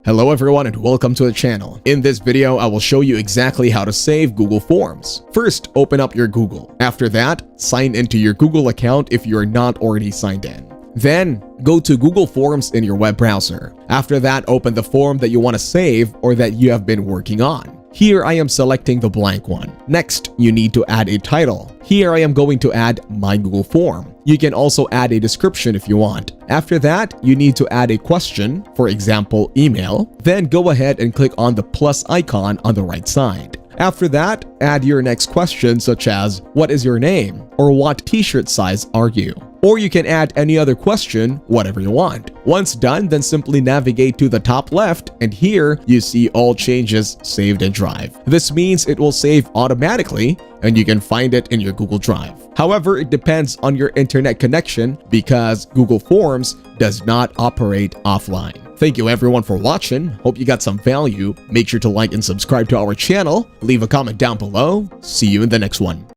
Hello everyone and welcome to the channel. In this video, I will show you exactly how to save Google Forms. First, open up your Google. After that, sign into your Google account if you are not already signed in. Then, go to Google Forms in your web browser. After that, open the form that you want to save or that you have been working on. Here I am selecting the blank one. Next, you need to add a title. Here I am going to add My Google Form. You can also add a description if you want. After that, you need to add a question, for example, email. Then go ahead and click on the plus icon on the right side. After that, add your next question such as, what is your name? Or what t-shirt size are you? Or you can add any other question, whatever you want. Once done, then simply navigate to the top left and here you see all changes saved in Drive. This means it will save automatically and you can find it in your Google Drive. However, it depends on your internet connection because Google Forms does not operate offline. Thank you everyone for watching. Hope you got some value. Make sure to like and subscribe to our channel. Leave a comment down below. See you in the next one.